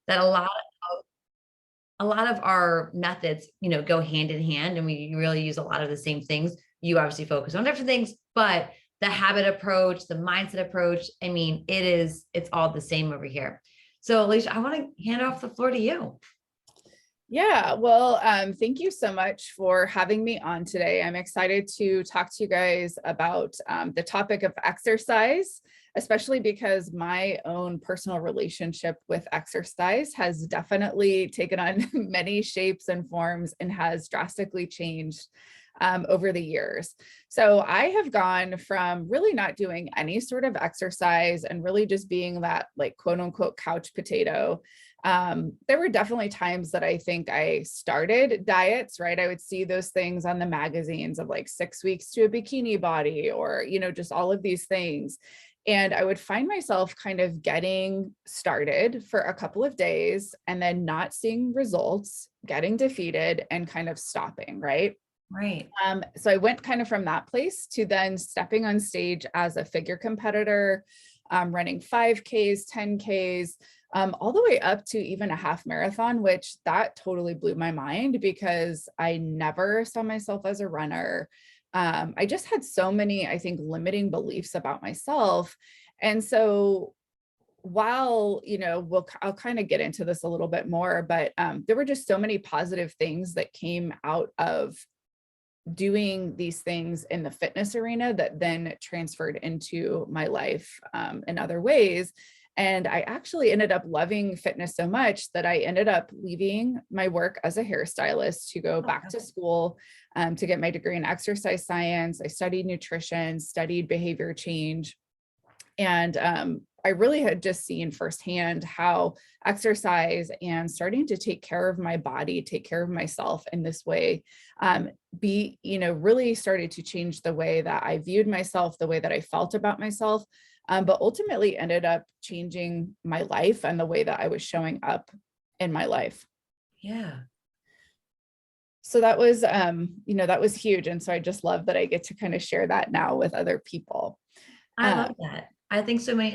that a lot of our methods, go hand in hand, and we really use a lot of the same things. You obviously focus on different things, but the habit approach, the mindset approach, I mean, it's all the same over here. So Alicia, I want to hand off the floor to you. Yeah, well, thank you so much for having me on today. I'm excited to talk to you guys about the topic of exercise, especially because my own personal relationship with exercise has definitely taken on many shapes and forms and has drastically changed over the years. So I have gone from really not doing any sort of exercise and really just being that like quote unquote couch potato. There were definitely times that I think I started diets, right? I would see those things on the magazines of like 6 weeks to a bikini body or, just all of these things. And I would find myself kind of getting started for a couple of days and then not seeing results, getting defeated and kind of stopping, right? Right. So I went kind of from that place to then stepping on stage as a figure competitor, running 5Ks, 10Ks, all the way up to even a half marathon, which that totally blew my mind because I never saw myself as a runner. I just had so many, I think, limiting beliefs about myself. And so while, I'll kind of get into this a little bit more, but there were just so many positive things that came out of doing these things in the fitness arena that then transferred into my life in other ways. And I actually ended up loving fitness so much that I ended up leaving my work as a hairstylist to go back to school to get my degree in exercise science. I studied nutrition, studied behavior change. And I really had just seen firsthand how exercise and starting to take care of my body, take care of myself in this way, really started to change the way that I viewed myself, the way that I felt about myself, but ultimately ended up changing my life and the way that I was showing up in my life. Yeah. So that was, that was huge. And so I just love that I get to kind of share that now with other people. I love that. I think so many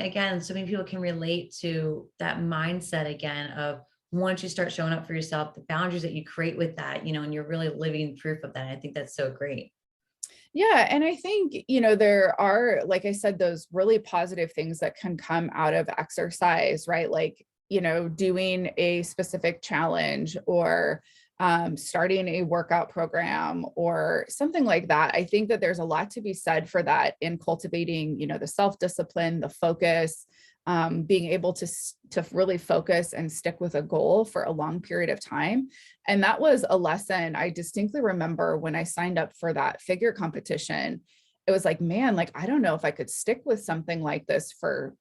people can relate to that mindset again of once you start showing up for yourself, the boundaries that you create with that, and you're really living proof of that. I think that's so great. Yeah. And I think, there are, like I said, those really positive things that can come out of exercise, right? Like, doing a specific challenge or starting a workout program or something like that. I think that there's a lot to be said for that in cultivating, the self-discipline, the focus, being able to really focus and stick with a goal for a long period of time. And that was a lesson I distinctly remember when I signed up for that figure competition. It was like, man, like, I don't know if I could stick with something like this for,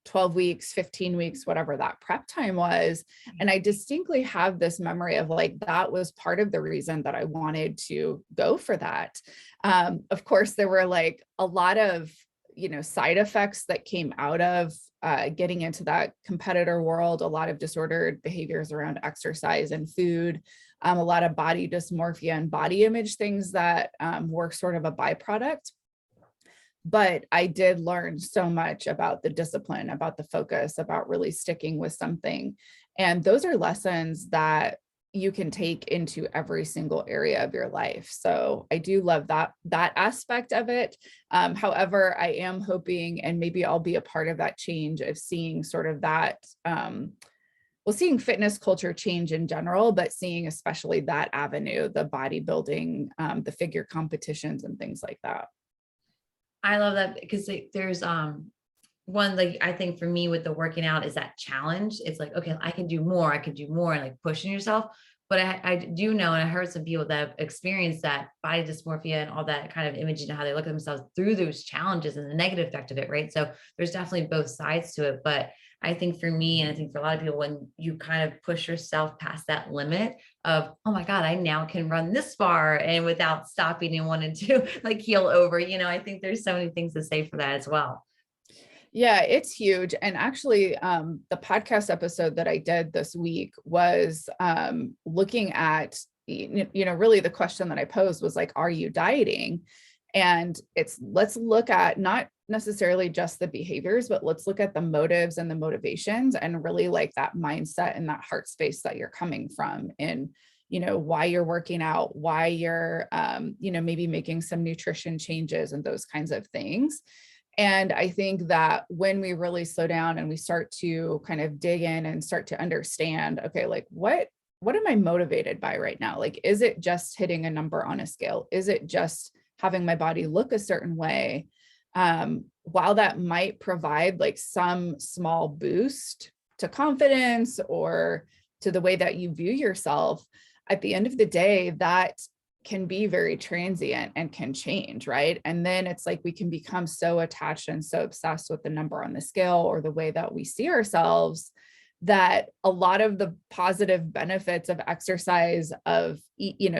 12 weeks, 15 weeks, whatever that prep time was. And I distinctly have this memory of like, that was part of the reason that I wanted to go for that. Of course, there were like a lot of, side effects that came out of getting into that competitor world, a lot of disordered behaviors around exercise and food, a lot of body dysmorphia and body image things that were sort of a byproduct. But I did learn so much about the discipline, about the focus, about really sticking with something. And those are lessons that you can take into every single area of your life. So I do love that aspect of it. However, I am hoping, and maybe I'll be a part of that change of seeing sort of that, seeing fitness culture change in general, but seeing especially that avenue, the bodybuilding, the figure competitions and things like that. I love that because there's one, like, I think for me with the working out is that challenge. It's like, okay, I can do more, and like pushing yourself. But I do know, and I heard some people that have experienced that body dysmorphia and all that kind of image and how they look at themselves through those challenges and the negative effect of it, right? So there's definitely both sides to it. But I think for me, and I think for a lot of people, when you kind of push yourself past that limit of, oh my God, I now can run this far and without stopping and wanting to like keel over, I think there's so many things to say for that as well. Yeah, it's huge. And actually, the podcast episode that I did this week was looking at, really the question that I posed was like, are you dieting? And let's look at not necessarily just the behaviors, but let's look at the motives and the motivations, and really like that mindset and that heart space that you're coming from, and why you're working out, why you're maybe making some nutrition changes and those kinds of things. And I think that when we really slow down and we start to kind of dig in and start to understand, okay, like what am I motivated by right now? Like, is it just hitting a number on a scale? Is it just having my body look a certain way? While that might provide like some small boost to confidence or to the way that you view yourself, at the end of the day, that can be very transient and can change, right? And then it's like we can become so attached and so obsessed with the number on the scale or the way that we see ourselves, that a lot of the positive benefits of exercise, of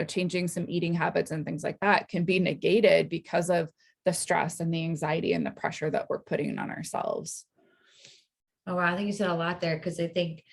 changing some eating habits and things like that, can be negated because of the stress and the anxiety and the pressure that we're putting on ourselves. Oh, wow. I think you said a lot there, because I think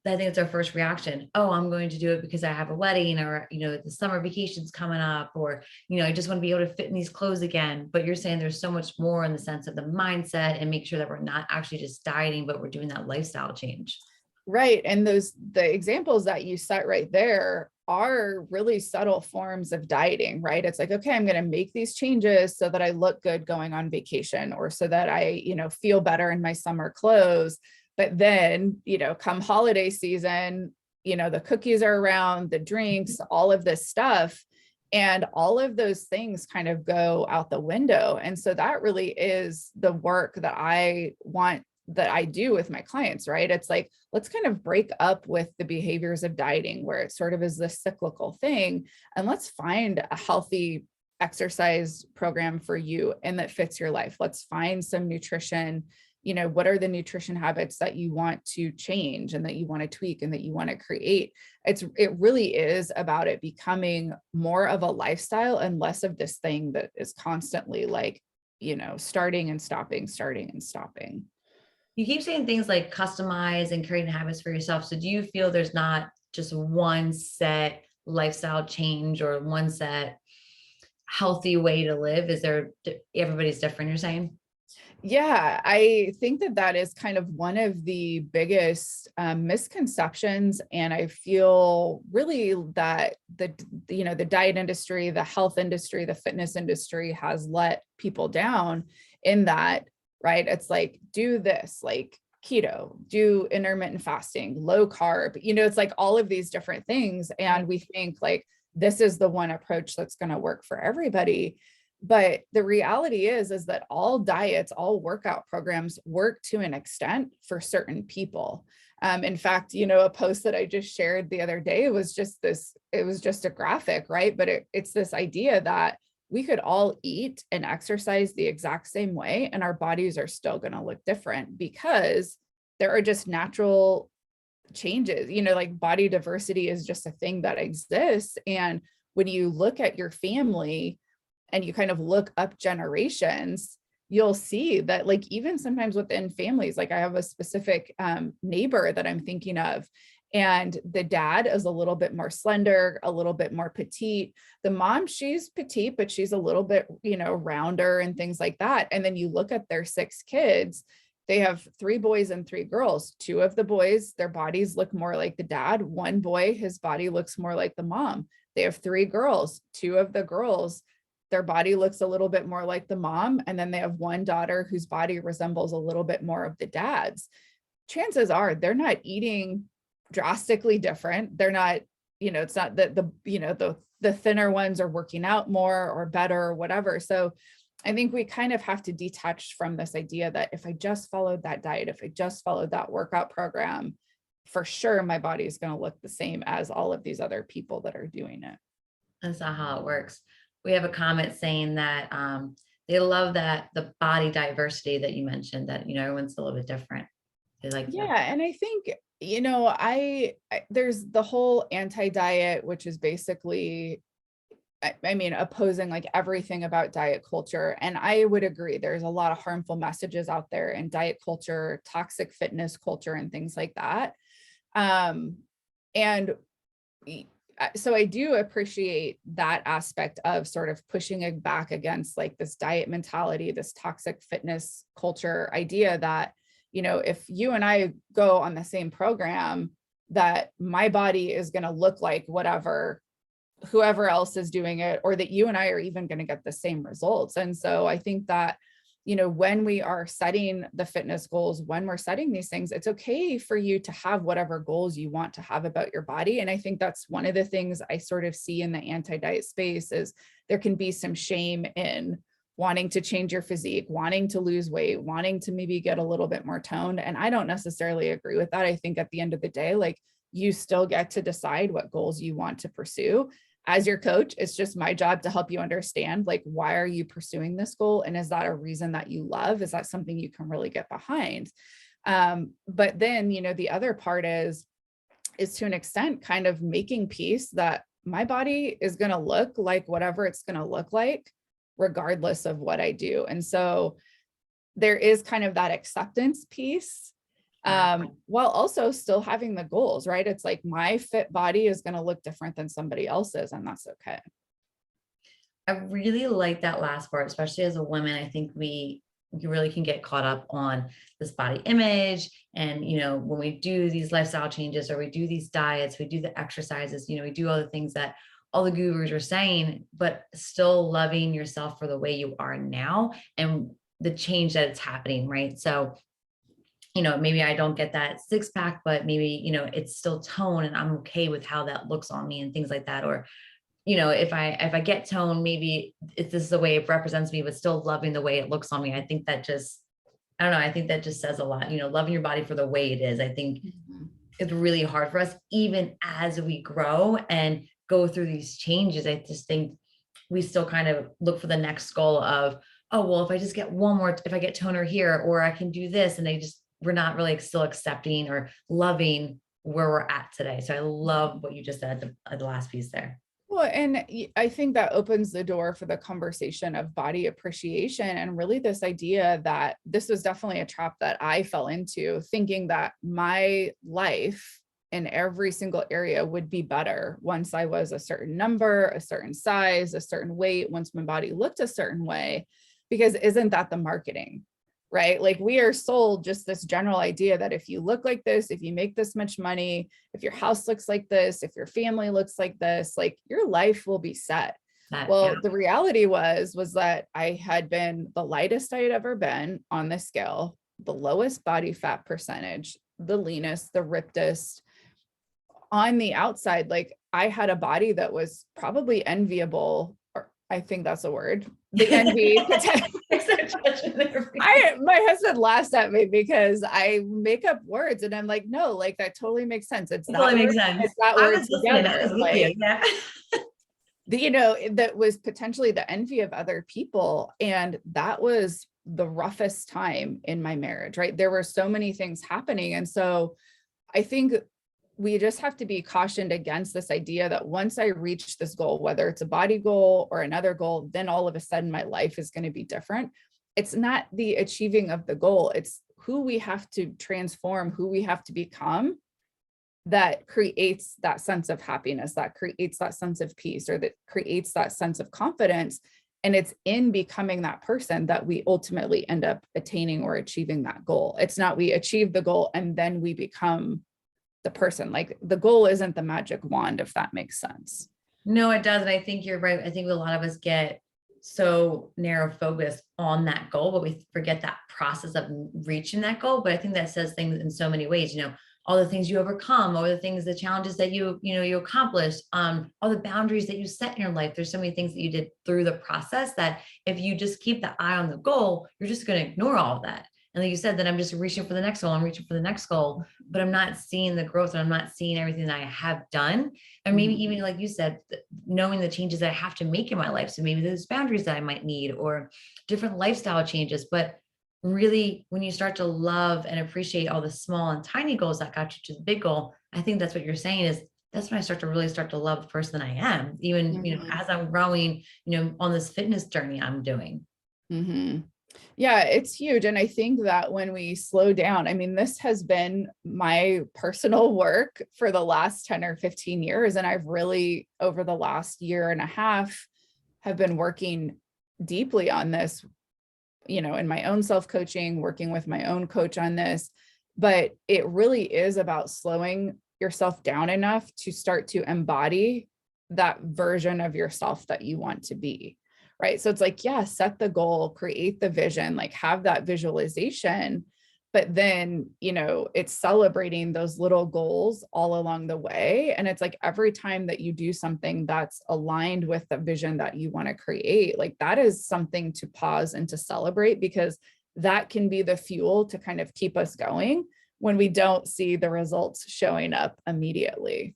it's our first reaction. Oh, I'm going to do it because I have a wedding, or, the summer vacation's coming up, or, I just want to be able to fit in these clothes again. But you're saying there's so much more in the sense of the mindset, and make sure that we're not actually just dieting, but we're doing that lifestyle change. Right. And the examples that you set right there are really subtle forms of dieting, right? It's like, okay, I'm going to make these changes so that I look good going on vacation, or so that I, feel better in my summer clothes. But then, come holiday season, the cookies are around, the drinks, all of this stuff. And all of those things kind of go out the window. And so that really is the work that I want, that I do with my clients, right? It's like, let's kind of break up with the behaviors of dieting, where it sort of is this cyclical thing, and let's find a healthy exercise program for you and that fits your life. Let's find some nutrition. What are the nutrition habits that you want to change and that you want to tweak and that you want to create? It really is about it becoming more of a lifestyle and less of this thing that is constantly like, starting and stopping, starting and stopping. You keep saying things like customize and creating habits for yourself. So do you feel there's not just one set lifestyle change or one set healthy way to live? Everybody's different, you're saying? Yeah, I think that is kind of one of the biggest misconceptions. And I feel really that the diet industry, the health industry, the fitness industry has let people down in that, right? It's like, do this, like keto, do intermittent fasting, low carb, it's like all of these different things. And we think like this is the one approach that's going to work for everybody. But the reality is that all diets, all workout programs work to an extent for certain people. In fact, a post that I just shared the other day was just it was just a graphic, right? But it's this idea that we could all eat and exercise the exact same way, and our bodies are still going to look different, because there are just natural changes, like body diversity is just a thing that exists. And when you look at your family, and you kind of look up generations, you'll see that like even sometimes within families, like I have a specific neighbor that I'm thinking of, and the dad is a little bit more slender, a little bit more petite. The mom, she's petite, but she's a little bit, rounder and things like that. And then you look at their 6 kids, they have 3 boys and 3 girls. 2 of the boys, their bodies look more like the dad. 1 boy, his body looks more like the mom. They have 3 girls. 2 of the girls, their body looks a little bit more like the mom. And then they have 1 daughter whose body resembles a little bit more of the dad's. Chances are they're not eating drastically different. They're not, it's not that the thinner ones are working out more or better or whatever. So I think we kind of have to detach from this idea that if I just followed that diet, if I just followed that workout program, for sure my body is going to look the same as all of these other people that are doing it. That's not how it works. We have a comment saying that they love that the body diversity that you mentioned, that, everyone's a little bit different. They like Yeah. that. And I think, I there's the whole anti-diet, which is basically, I mean, opposing like everything about diet culture. And I would agree, there's a lot of harmful messages out there in diet culture, toxic fitness culture, and things like that. And so I do appreciate that aspect of sort of pushing it back against like this diet mentality, this toxic fitness culture idea that, you know, if you and I go on the same program, that my body is going to look like whatever, whoever else is doing it, or that you and I are even going to get the same results. And so I think that, you know, when we are setting the fitness goals, when we're setting these things, it's okay for you to have whatever goals you want to have about your body. And I think that's one of the things I sort of see in the anti-diet space is there can be some shame in wanting to change your physique, wanting to lose weight, wanting to maybe get a little bit more toned. And I don't necessarily agree with that. I think at the end of the day, like you still get to decide what goals you want to pursue. As your coach, it's just my job to help you understand, like, why are you pursuing this goal? And is that a reason that you love? Is that something you can really get behind? But then, you know, the other part is to an extent kind of making peace that my body is going to look like whatever it's going to look like, regardless of what I do. And so there is kind of that acceptance piece, while also still having the goals, right? It's like my fit body is going to look different than somebody else's, and that's okay. I really like that last part, especially as a woman. I think we really can get caught up on this body image. And, you know, when we do these lifestyle changes or we do these diets, we do the exercises, you know, we do all the things that all the gurus are saying, but still loving yourself for the way you are now and the change that it's happening, right? So, you know, maybe I don't get that six pack, but maybe, you know, it's still tone and I'm okay with how that looks on me and things like that. Or, you know, if I get tone, maybe if this is the way it represents me, but still loving the way it looks on me. I think that just, I don't know. I think that just says a lot, you know, loving your body for the way it is. I think it's really hard for us, even as we grow and go through these changes. I just think we still kind of look for the next goal of, oh, well, if I just get one more, if I get toner here, or I can do this. And we're not really still accepting or loving where we're at today. So I love what you just said at the last piece there. Well, and I think that opens the door for the conversation of body appreciation and really this idea that this was definitely a trap that I fell into, thinking that my life in every single area would be better once I was a certain number, a certain size, a certain weight, once my body looked a certain way, because isn't that the marketing? Right? Like we are sold just this general idea that if you look like this, if you make this much money, if your house looks like this, if your family looks like this, like your life will be set. Well, the reality was that I had been the lightest I had ever been on the scale, the lowest body fat percentage, the leanest, the rippedest. On the outside, like I had a body that was probably enviable, or I think that's a word. The envy potential. My husband laughs at me because I make up words and I'm like, no, like that totally makes sense. It's that totally word, makes sense. it's that word together. Like, yeah. You know, that was potentially the envy of other people. And that was the roughest time in my marriage, right? There were so many things happening. And so I think we just have to be cautioned against this idea that once I reach this goal, whether it's a body goal or another goal, then all of a sudden my life is going to be different. It's not the achieving of the goal. It's who we have to transform, who we have to become, that creates that sense of happiness, that creates that sense of peace, or that creates that sense of confidence. And it's in becoming that person that we ultimately end up attaining or achieving that goal. It's not we achieve the goal and then we become the person. Like the goal isn't the magic wand, if that makes sense. No, it doesn't. I think you're right. I think a lot of us get so narrow focused on that goal, but we forget that process of reaching that goal. But I think that says things in so many ways, you know, all the things you overcome, all the things, the challenges that you accomplished, all the boundaries that you set in your life. There's so many things that you did through the process that if you just keep the eye on the goal, you're just going to ignore all of that. And like you said, that I'm just reaching for the next goal, I'm reaching for the next goal, but I'm not seeing the growth and I'm not seeing everything that I have done. And maybe even like you said, knowing the changes that I have to make in my life. So maybe there's boundaries that I might need or different lifestyle changes. But really, when you start to love and appreciate all the small and tiny goals that got you to the big goal, I think that's what you're saying is that's when I start to love the person I am, even, you know, as I'm growing, you know, on this fitness journey I'm doing. Mm-hmm. Yeah, it's huge. And I think that when we slow down, I mean, this has been my personal work for the last 10 or 15 years. And I've really, over the last year and a half, have been working deeply on this, in my own self-coaching, working with my own coach on this. But it really is about slowing yourself down enough to start to embody that version of yourself that you want to be. Right. So it's like, yeah, set the goal, create the vision, like have that visualization. But then, it's celebrating those little goals all along the way. And it's like every time that you do something that's aligned with the vision that you want to create, like that is something to pause and to celebrate, because that can be the fuel to kind of keep us going when we don't see the results showing up immediately.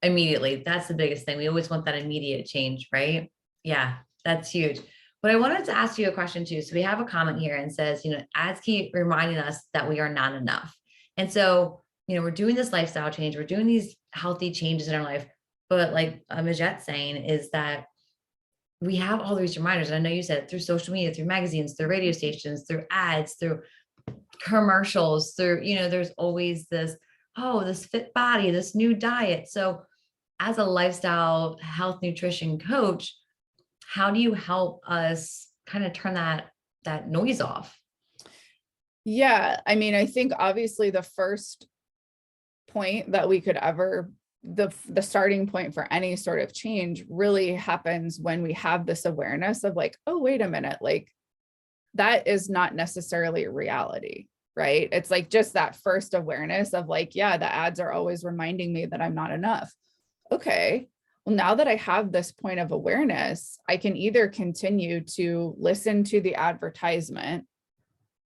Immediately. That's the biggest thing. We always want that immediate change, right? Yeah, that's huge. But I wanted to ask you a question too. So we have a comment here and says, ads keep reminding us that we are not enough. And so, we're doing this lifestyle change, we're doing these healthy changes in our life. But like Majette's saying, is that we have all these reminders. And I know you said it through social media, through magazines, through radio stations, through ads, through commercials, through, there's always this, oh, this fit body, this new diet. So as a lifestyle health nutrition coach, how do you help us kind of turn that noise off? Yeah. I mean, I think obviously the first point that we could ever, the starting point for any sort of change really happens when we have this awareness of like, oh, wait a minute, like that is not necessarily reality, right? It's like just that first awareness of like, yeah, the ads are always reminding me that I'm not enough. Okay, well, now that I have this point of awareness, I can either continue to listen to the advertisement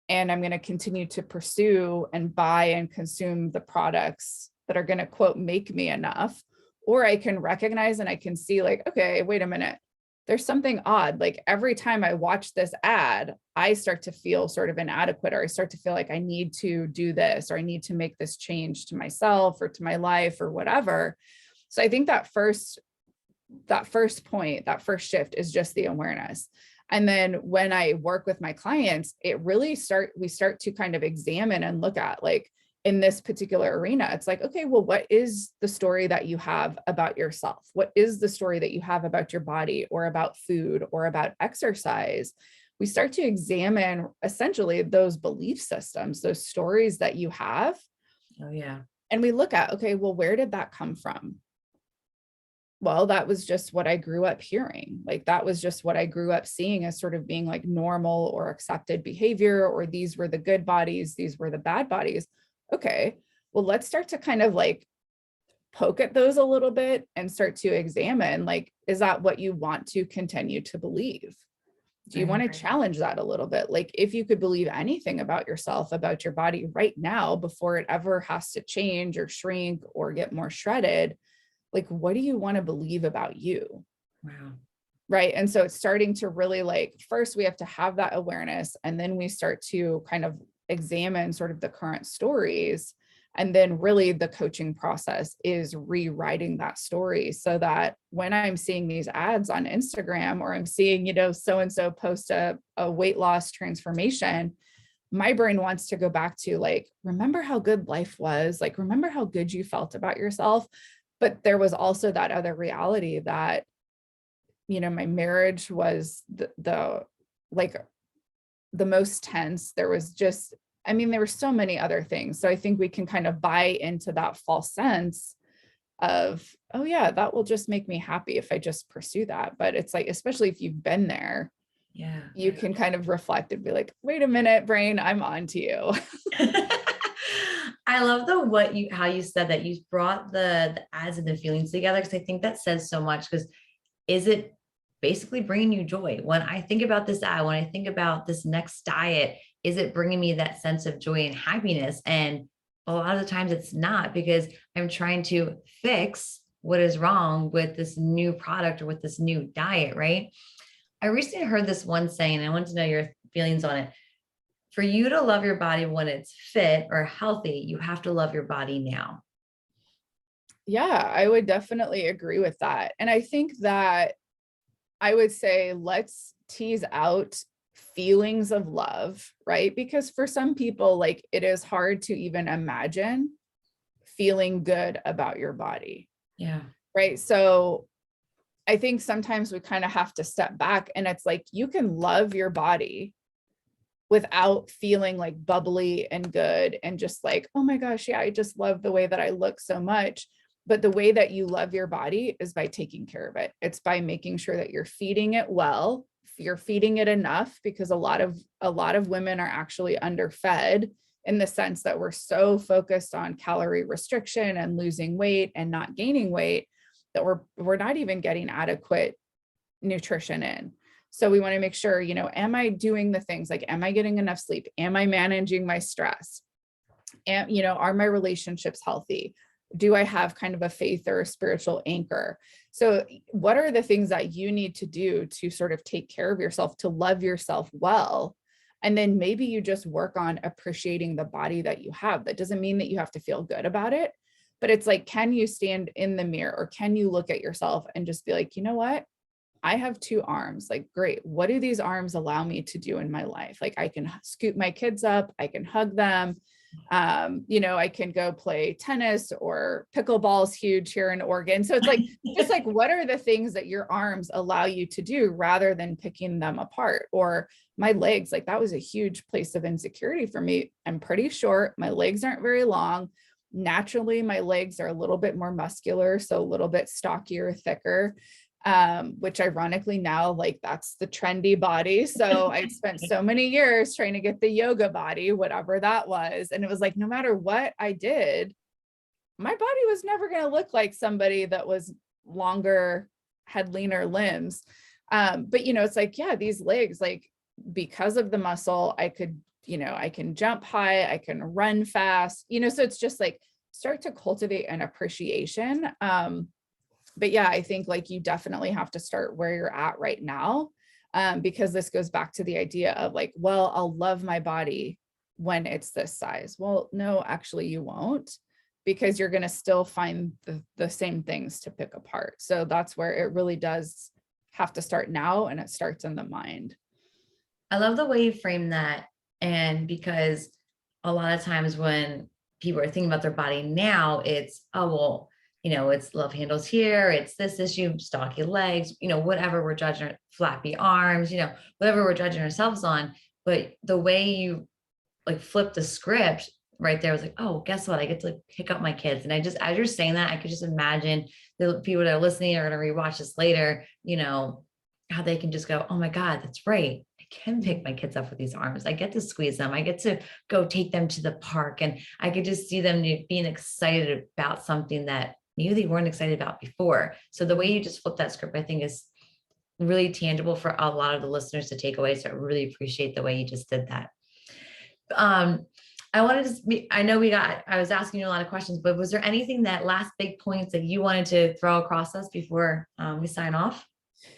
and I'm going to continue to pursue and buy and consume the products that are going to, quote, make me enough. Or I can recognize and I can see like, okay, wait a minute, there's something odd. Like every time I watch this ad, I start to feel sort of inadequate, or I start to feel like I need to do this, or I need to make this change to myself or to my life or whatever. So I think that first point, that first shift is just the awareness. And then when I work with my clients, we start to kind of examine and look at, like, in this particular arena, it's like, okay, well, what is the story that you have about yourself? What is the story that you have about your body or about food or about exercise? We start to examine essentially those belief systems, those stories that you have. Oh, yeah. And we look at, okay, well, where did that come from? Well, that was just what I grew up hearing. Like that was just what I grew up seeing as sort of being like normal or accepted behavior, or these were the good bodies, these were the bad bodies. Okay, well, let's start to kind of like poke at those a little bit and start to examine, like, is that what you want to continue to believe? Do you want to challenge that a little bit? Like, if you could believe anything about yourself, about your body right now, before it ever has to change or shrink or get more shredded, like, what do you want to believe about you? Wow. Right. And so it's starting to really, like, first we have to have that awareness, and then we start to kind of examine sort of the current stories. And then really the coaching process is rewriting that story, so that when I'm seeing these ads on Instagram, or I'm seeing, so-and-so post a weight loss transformation, my brain wants to go back to, like, remember how good life was? Like, remember how good you felt about yourself? But there was also that other reality that, my marriage was the like the most tense. There was just, I mean, there were so many other things. So I think we can kind of buy into that false sense of, oh yeah, that will just make me happy if I just pursue that. But it's like, especially if you've been there, Yeah. you can kind of reflect and be like, wait a minute, brain, I'm on to you. I love how you said that you brought the ads and the feelings together, because I think that says so much. Because is it basically bringing you joy? When I think about this ad, when I think about this next diet, is it bringing me that sense of joy and happiness? And a lot of the times it's not, because I'm trying to fix what is wrong with this new product or with this new diet, right? I recently heard this one saying, and I want to know your feelings on it. For you to love your body when it's fit or healthy, you have to love your body now. Yeah, I would definitely agree with that. And I think that I would say, let's tease out feelings of love, right? Because for some people, like it is hard to even imagine feeling good about your body, Yeah. right? So I think sometimes we kind of have to step back, and it's like you can love your body without feeling like bubbly and good and just like, oh my gosh, yeah, I just love the way that I look so much. But the way that you love your body is by taking care of it. It's by making sure that you're feeding it well, you're feeding it enough, because a lot of women are actually underfed, in the sense that we're so focused on calorie restriction and losing weight and not gaining weight that we're not even getting adequate nutrition in. So we want to make sure, am I doing the things, like, am I getting enough sleep? Am I managing my stress? And, are my relationships healthy? Do I have kind of a faith or a spiritual anchor? So what are the things that you need to do to sort of take care of yourself, to love yourself well? And then maybe you just work on appreciating the body that you have. That doesn't mean that you have to feel good about it, but it's like, can you stand in the mirror, or can you look at yourself and just be like, you know what? I have 2 arms. Like, great. What do these arms allow me to do in my life? Like, I can scoop my kids up. I can hug them. I can go play tennis, or pickleball's huge here in Oregon. So it's like, just like, what are the things that your arms allow you to do, rather than picking them apart? Or my legs, like that was a huge place of insecurity for me. I'm pretty short. My legs aren't very long. Naturally, my legs are a little bit more muscular, so a little bit stockier, thicker. Which ironically now, like, that's the trendy body. So I spent so many years trying to get the yoga body, whatever that was. And it was like, no matter what I did, my body was never going to look like somebody that was longer, had leaner limbs. But it's like, yeah, these legs, like, because of the muscle, I can jump high, I can run fast, so it's just like, start to cultivate an appreciation. But yeah, I think, like, you definitely have to start where you're at right now, because this goes back to the idea of like, well, I'll love my body when it's this size. Well, no, actually you won't, because you're going to still find the same things to pick apart. So that's where it really does have to start now, and it starts in the mind. I love the way you frame that. And because a lot of times when people are thinking about their body now, it's, oh, well, it's love handles here, it's this issue, stocky legs, whatever we're judging, flappy arms, whatever we're judging ourselves on. But the way you like flip the script right there was like, oh, guess what? I get to pick up my kids. And as you're saying that, I could just imagine the people that are listening are going to rewatch this later, how they can just go, oh my God, that's right. I can pick my kids up with these arms. I get to squeeze them. I get to go take them to the park. And I could just see them being excited about something that maybe they weren't excited about before. So the way you just flip that script, I think, is really tangible for a lot of the listeners to take away. So I really appreciate the way you just did that. I wanted to, I was asking you a lot of questions, but was there anything, that last big points that you wanted to throw across us before we sign off?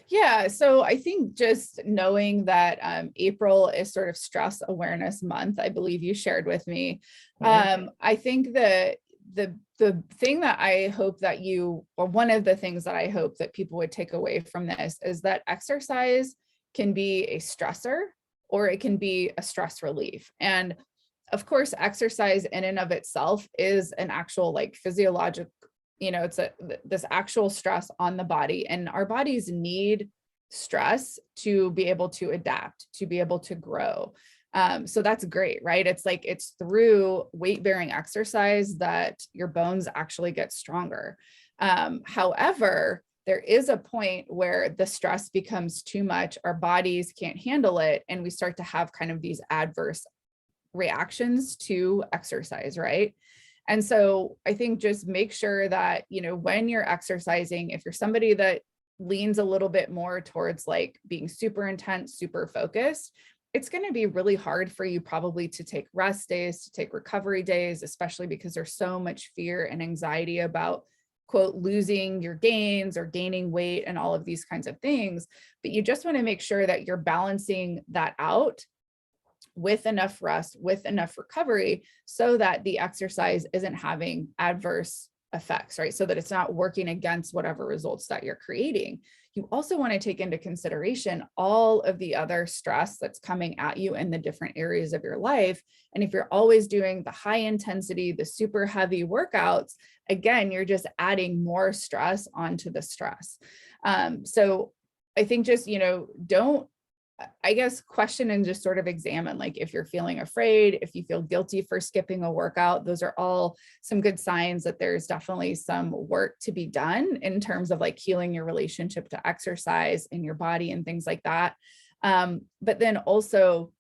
Yeah. So I think just knowing that April is sort of stress awareness month, I believe you shared with me. I think that the thing that I hope that or one of the things that I hope that people would take away from this is that exercise can be a stressor, or it can be a stress relief. And of course, exercise in and of itself is an actual, like, physiological, it's this actual stress on the body, and our bodies need stress to be able to adapt, to be able to grow. So that's great, right? It's like, it's through weight bearing exercise that your bones actually get stronger. However, there is a point where the stress becomes too much, our bodies can't handle it, and we start to have kind of these adverse reactions to exercise, right? And so I think just make sure that, when you're exercising, if you're somebody that leans a little bit more towards like being super intense, super focused, it's going to be really hard for you probably to take rest days, to take recovery days, especially because there's so much fear and anxiety about, quote, losing your gains or gaining weight and all of these kinds of things. But you just want to make sure that you're balancing that out with enough rest, with enough recovery, so that the exercise isn't having adverse effects, right? So that it's not working against whatever results that you're creating. You also want to take into consideration all of the other stress that's coming at you in the different areas of your life. And if you're always doing the high intensity, the super heavy workouts, again, you're just adding more stress onto the stress. So I think just, don't, I guess, question and just sort of examine, like if you're feeling afraid, if you feel guilty for skipping a workout, those are all some good signs that there's definitely some work to be done in terms of like healing your relationship to exercise in your body and things like that. But then also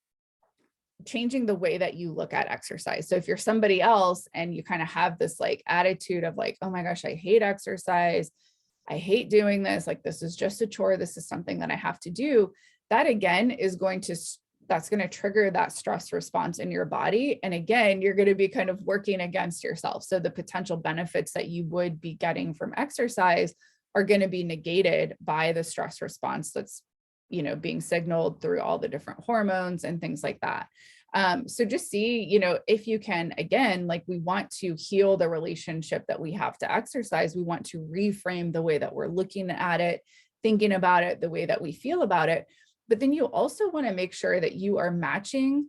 changing the way that you look at exercise. So if you're somebody else and you kind of have this like attitude of like, oh my gosh, I hate exercise, I hate doing this, like this is just a chore, this is something that I have to do, that again is that's going to trigger that stress response in your body. And again, you're going to be kind of working against yourself. So the potential benefits that you would be getting from exercise are going to be negated by the stress response that's, being signaled through all the different hormones and things like that. So just see, if you can, again, like we want to heal the relationship that we have to exercise. We want to reframe the way that we're looking at it, thinking about it, the way that we feel about it. But then you also want to make sure that you are matching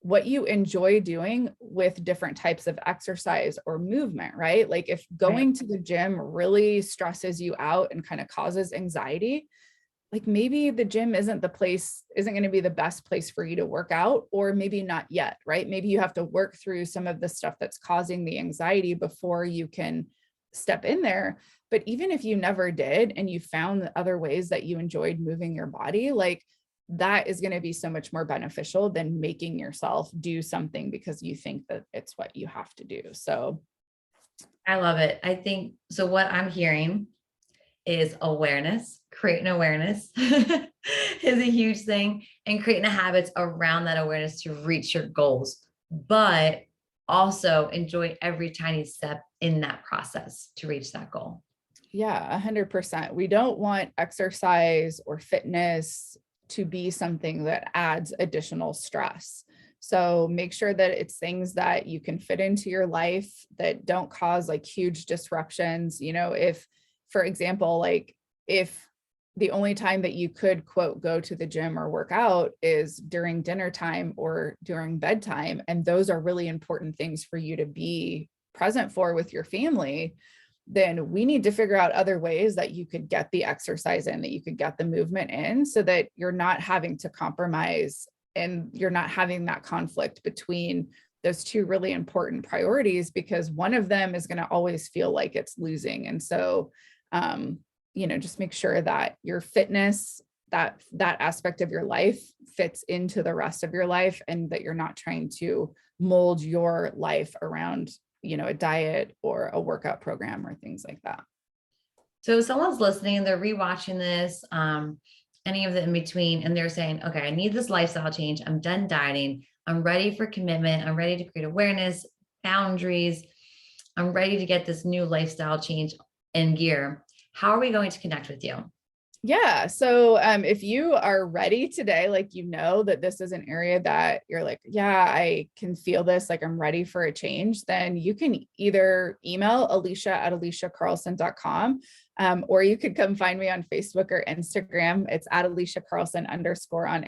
what you enjoy doing with different types of exercise or movement, right? Like if going to the gym really stresses you out and kind of causes anxiety, like maybe the gym isn't going to be the best place for you to work out, or maybe not yet, right? Maybe you have to work through some of the stuff that's causing the anxiety before you can step in there. But even if you never did and you found other ways that you enjoyed moving your body, like that is going to be so much more beneficial than making yourself do something because you think that it's what you have to do. So I love it. I think so. What I'm hearing is awareness, creating awareness is a huge thing, and creating the habits around that awareness to reach your goals, but also enjoy every tiny step in that process to reach that goal. Yeah, 100%. We don't want exercise or fitness to be something that adds additional stress. So make sure that it's things that you can fit into your life that don't cause like huge disruptions. If, for example, like if the only time that you could quote go to the gym or work out is during dinner time or during bedtime, and those are really important things for you to be present for with your family, then we need to figure out other ways that you could get the exercise in, that you could get the movement in, so that you're not having to compromise and you're not having that conflict between those two really important priorities, because one of them is going to always feel like it's losing. And so, just make sure that your fitness, that aspect of your life fits into the rest of your life, and that you're not trying to mold your life around, a diet or a workout program or things like that. So if someone's listening and they're rewatching this, any of the in between, and they're saying, okay, I need this lifestyle change. I'm done dieting. I'm ready for commitment. I'm ready to create awareness, boundaries. I'm ready to get this new lifestyle change in gear. How are we going to connect with you? Yeah. So if you are ready today, like, that this is an area that you're like, yeah, I can feel this, like I'm ready for a change, then you can either email Alisha@AlishaCarlson.com, or you could come find me on Facebook or Instagram. It's @AlishaCarlson_ on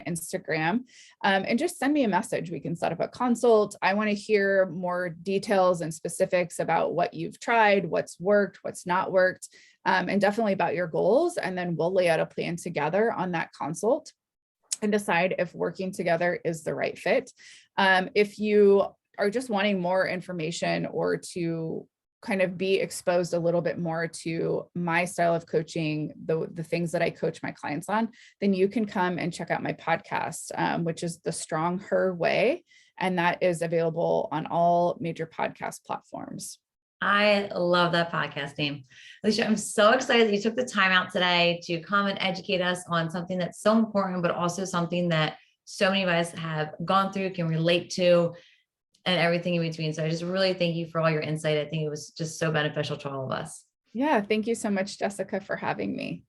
Instagram. And just send me a message. We can set up a consult. I want to hear more details and specifics about what you've tried, what's worked, what's not worked. And definitely about your goals. And then we'll lay out a plan together on that consult and decide if working together is the right fit. If you are just wanting more information or to kind of be exposed a little bit more to my style of coaching, the things that I coach my clients on, then you can come and check out my podcast, which is The Strong Her Way. And that is available on all major podcast platforms. I love that podcast name. Alisha, I'm so excited that you took the time out today to come and educate us on something that's so important, but also something that so many of us have gone through, can relate to, and everything in between. So I just really thank you for all your insight. I think it was just so beneficial to all of us. Yeah. Thank you so much, Jessica, for having me.